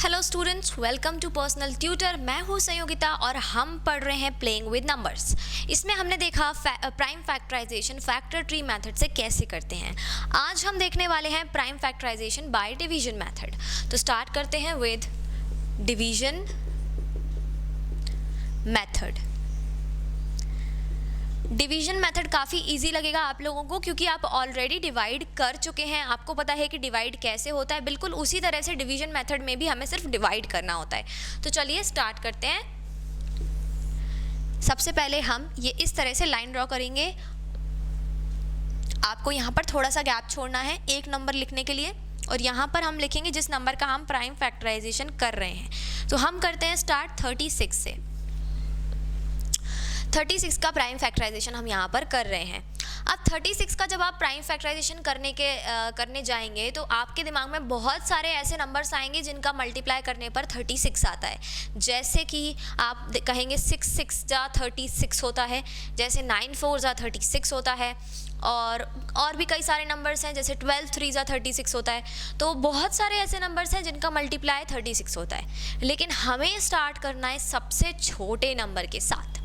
Hello students, welcome to personal tutor. मैं हूँ संयोगिता और हम पढ़ रहे हैं प्लेइंग विद नंबर्स। इसमें हमने देखा prime factorization factor tree method से कैसे करते हैं। आज हम देखने वाले हैं prime factorization by division method. तो स्टार्ट करते हैं with division method. Division method काफ़ी इजी लगेगा आप लोगों को, क्योंकि आप ऑलरेडी डिवाइड कर चुके हैं। आपको पता है कि डिवाइड कैसे होता है। बिल्कुल उसी तरह से डिवीजन मेथड में भी हमें सिर्फ डिवाइड करना होता है। तो चलिए स्टार्ट करते हैं। सबसे पहले हम ये इस तरह से लाइन ड्रॉ करेंगे। आपको यहाँ पर थोड़ा सा गैप छोड़ना है एक नंबर लिखने के लिए, और यहाँ पर हम लिखेंगे जिस नंबर का हम प्राइम फैक्टराइजेशन कर रहे हैं। तो हम करते हैं स्टार्ट 36 से। 36 का प्राइम फैक्टराइजेशन हम यहाँ पर कर रहे हैं। अब 36 का जब आप प्राइम फैक्टराइजेशन करने जाएंगे तो आपके दिमाग में बहुत सारे ऐसे नंबर्स आएंगे जिनका मल्टीप्लाई करने पर 36 आता है। जैसे कि आप कहेंगे 6 6 जा 36 होता है, जैसे 9 4 जा 36 होता है, और भी कई सारे नंबर्स हैं, जैसे 12 3 जा 36 होता है। तो बहुत सारे ऐसे नंबर्स हैं जिनका मल्टीप्लाई 36 होता है। लेकिन हमें स्टार्ट करना है सबसे छोटे नंबर के साथ।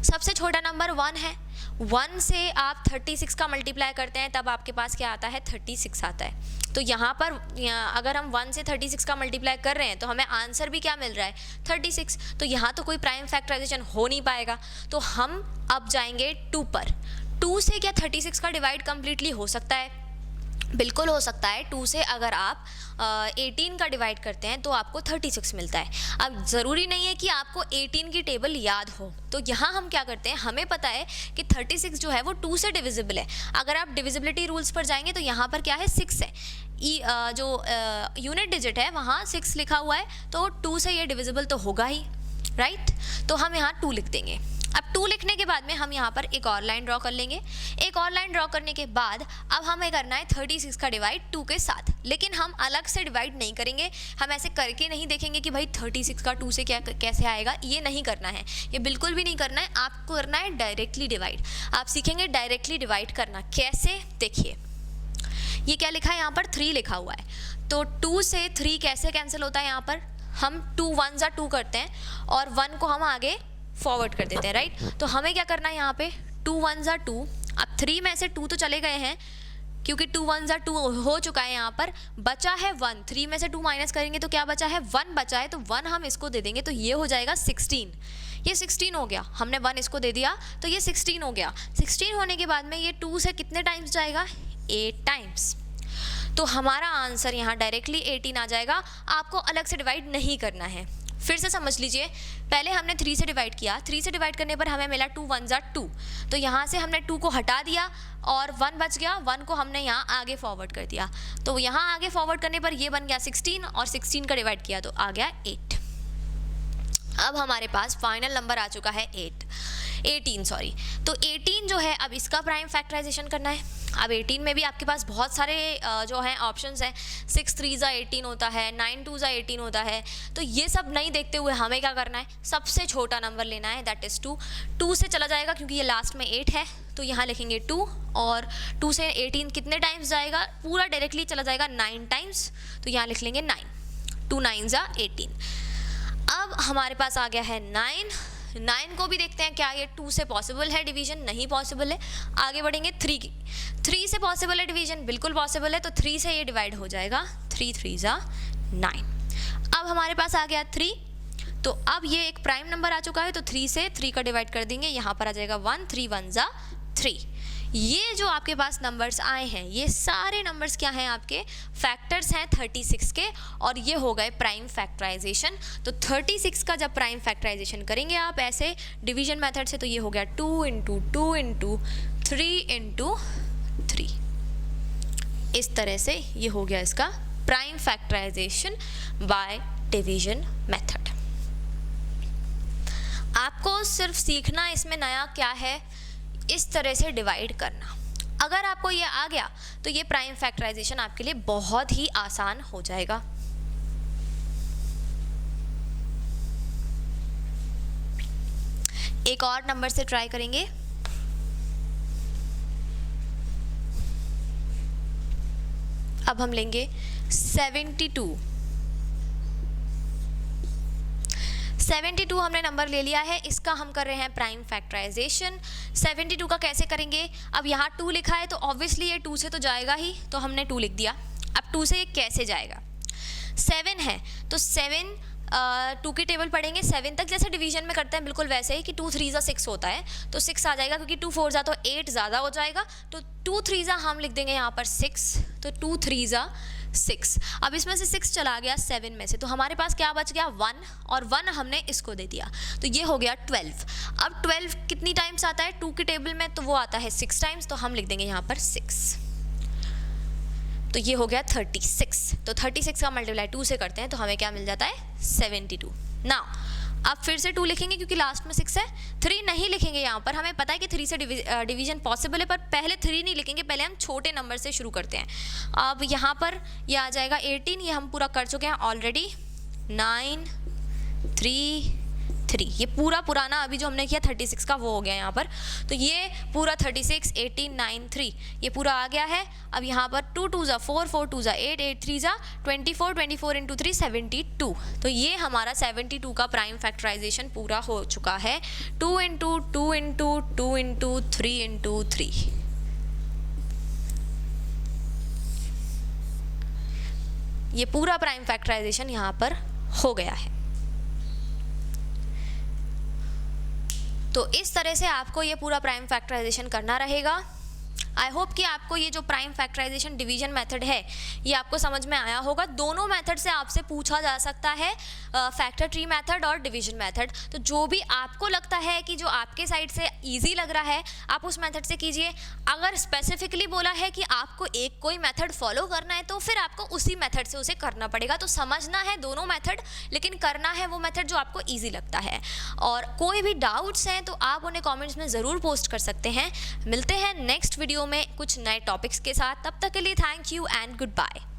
सबसे छोटा नंबर 1 है। 1 से आप 36 का मल्टीप्लाई करते हैं तब आपके पास क्या आता है, 36 आता है। तो यहाँ पर अगर हम 1 से 36 का मल्टीप्लाई कर रहे हैं तो हमें आंसर भी क्या मिल रहा है, 36। तो यहाँ तो कोई प्राइम फैक्टराइजेशन हो नहीं पाएगा। तो हम अब जाएंगे 2 पर। 2 से क्या 36 का डिवाइड कम्प्लीटली हो सकता है? बिल्कुल हो सकता है। 2 से अगर आप 18 का डिवाइड करते हैं तो आपको 36 मिलता है। अब ज़रूरी नहीं है कि आपको 18 की टेबल याद हो। तो यहाँ हम क्या करते हैं, हमें पता है कि 36 जो है वो 2 से डिविजिबल है। अगर आप डिविजिबिलिटी रूल्स पर जाएंगे तो यहाँ पर क्या है, 6 है। जो यूनिट डिजिट है वहाँ 6 लिखा हुआ है, तो 2 से ये डिविजिबल तो होगा ही, राइट। तो हम यहाँ 2 लिख देंगे। अब 2 लिखने के बाद में हम यहाँ पर एक और लाइन ड्रॉ कर लेंगे। एक और लाइन ड्रॉ करने के बाद अब हमें करना है 36 का डिवाइड 2 के साथ। लेकिन हम अलग से डिवाइड नहीं करेंगे। हम ऐसे करके नहीं देखेंगे कि भाई 36 का 2 से क्या कैसे आएगा। ये नहीं करना है, ये बिल्कुल भी नहीं करना है। आपको करना है डायरेक्टली डिवाइड। आप सीखेंगे डायरेक्टली डिवाइड करना कैसे। देखिए ये क्या लिखा है, यहाँ पर 3 लिखा हुआ है। तो 2 से 3 कैसे कैंसिल होता है, यहाँ पर हम 2 1 जा 2 करते हैं और 1 को हम आगे फॉरवर्ड कर देते हैं, राइट। तो हमें क्या करना है, यहाँ पे 2 1 जा 2। अब 3 में से 2 तो चले गए हैं, क्योंकि 2 1 जा 2 हो चुका है। यहाँ पर बचा है 1। 3 में से 2 माइनस करेंगे तो क्या बचा है, 1 बचा है। तो 1 हम इसको दे देंगे तो ये हो जाएगा 16। ये 16 हो गया। हमने 1 इसको दे दिया तो ये 16 हो गया। 16 होने के बाद में ये 2 से कितने टाइम्स जाएगा, 8 टाइम्स। तो हमारा आंसर यहाँ डायरेक्टली 18 आ जाएगा। आपको अलग से डिवाइड नहीं करना है। फिर से समझ लीजिए, पहले हमने 3 से डिवाइड किया। 3 से डिवाइड करने पर हमें मिला 2 1 जा 2। तो यहाँ से हमने 2 को हटा दिया और 1 बच गया। 1 को हमने यहाँ आगे फॉरवर्ड कर दिया। तो यहाँ आगे फॉरवर्ड करने पर ये बन गया 16 और 16 का डिवाइड किया तो आ गया 8। अब हमारे पास फाइनल नंबर आ चुका है 18 सॉरी। तो 18 जो है, अब इसका प्राइम फैक्टराइजेशन करना है। अब 18 में भी आपके पास बहुत सारे जो हैं ऑप्शंस हैं। 6 3 जा 18 होता है, 9 2 जा 18 होता है। तो ये सब नहीं देखते हुए हमें क्या करना है, सबसे छोटा नंबर लेना है, दैट इज़ 2। 2 से चला जाएगा क्योंकि ये लास्ट में 8 है, तो यहाँ लिखेंगे 2। और 2 से 18 कितने टाइम्स जाएगा, पूरा डायरेक्टली चला जाएगा 9 टाइम्स। तो यहाँ लिख लेंगे 9। 2 9 जा 18। अब हमारे पास आ गया है 9। 9 को भी देखते हैं क्या ये 2 से पॉसिबल है डिवीजन, नहीं पॉसिबल है। आगे बढ़ेंगे 3 की। 3 से पॉसिबल है डिवीजन, बिल्कुल पॉसिबल है। तो 3 से ये डिवाइड हो जाएगा, 3 3 जा 9। अब हमारे पास आ गया 3। तो अब ये एक प्राइम नंबर आ चुका है, तो 3 से 3 का डिवाइड कर देंगे। यहाँ पर आ जाएगा 1। 3 1 जा 3। ये जो आपके पास नंबर्स आए हैं, ये सारे नंबर्स क्या हैं, आपके फैक्टर्स हैं 36 के, और ये हो गए प्राइम फैक्टराइजेशन। तो 36 का जब प्राइम फैक्टराइजेशन करेंगे आप ऐसे डिवीजन मेथड से, तो ये हो गया 2 × 2 × 3 × 3। इस तरह से ये हो गया इसका prime factorization by division method. आपको सिर्फ सीखना इसमें नया क्या है, इस तरह से डिवाइड करना। अगर आपको ये आ गया तो ये प्राइम फैक्टराइजेशन आपके लिए बहुत ही आसान हो जाएगा। एक और नंबर से ट्राई करेंगे। अब हम लेंगे 72। 72 हमने नंबर ले लिया है, इसका हम कर रहे हैं प्राइम फैक्टराइजेशन। 72 का कैसे करेंगे, अब यहाँ 2 लिखा है तो ऑब्वियसली ये 2 से तो जाएगा ही, तो हमने 2 लिख दिया। अब 2 से ये कैसे जाएगा, 7 है तो 7 2 की टेबल पढ़ेंगे 7 तक, जैसे डिवीजन में करते हैं बिल्कुल वैसे ही कि 2 3 6 होता है, तो 6 आ जाएगा, क्योंकि 2 4 तो 8 ज़्यादा हो जाएगा, तो 2 3 हम लिख देंगे यहाँ पर 6, तो 2 3 6। अब इसमें से 6 चला गया 7 में से, तो हमारे पास क्या बच गया 1, और 1 हमने इसको दे दिया, तो ये हो गया 12। अब 12 कितनी टाइम्स आता है 2 की टेबल में, तो वो आता है 6 टाइम्स, तो हम लिख देंगे यहाँ पर 6, तो ये हो गया 36। तो 36 का मल्टीप्लाई 2 से करते हैं तो हमें क्या मिल जाता है 72। नाउ अब फिर से 2 लिखेंगे क्योंकि लास्ट में 6 है, 3 नहीं लिखेंगे यहाँ पर, हमें पता है कि 3 से डिवीजन पॉसिबल है, पर पहले 3 नहीं लिखेंगे, पहले हम छोटे नंबर से शुरू करते हैं। अब यहाँ पर ये आ जाएगा 18, ये हम पूरा कर चुके हैं ऑलरेडी, 9 3 3, ये पूरा पुराना अभी जो हमने किया 36 का वो हो गया यहाँ पर, तो ये पूरा 36 18 9 3 ये पूरा आ गया है। अब यहाँ पर 2 2 4 4 2 8 8 3 24 24 इंटू 3 72, तो ये हमारा 72 का प्राइम फैक्टराइजेशन पूरा हो चुका है। 2 इंटू 2 इंटू 2 इंटू 3 इंटू 3, ये पूरा प्राइम फैक्टराइजेशन यहाँ पर हो गया है। तो इस तरह से आपको ये पूरा प्राइम फैक्टराइजेशन करना रहेगा। आई होप कि आपको ये जो प्राइम फैक्टराइजेशन डिवीजन मेथड है ये आपको समझ में आया होगा। दोनों मेथड से आपसे पूछा जा सकता है, फैक्टर ट्री मेथड और डिवीजन मेथड, तो जो भी आपको लगता है कि जो आपके साइड से इजी लग रहा है आप उस मेथड से कीजिए। अगर स्पेसिफिकली बोला है कि आपको एक कोई मेथड फॉलो करना है तो फिर आपको उसी मेथड से उसे करना पड़ेगा। तो समझना है दोनों मेथड, लेकिन करना है वो मेथड जो आपको ईजी लगता है। और कोई भी डाउट्स हैं तो आप उन्हें कॉमेंट्स में ज़रूर पोस्ट कर सकते हैं। मिलते हैं नेक्स्ट वीडियो में कुछ नए टॉपिक्स के साथ, तब तक के लिए thank you and good bye.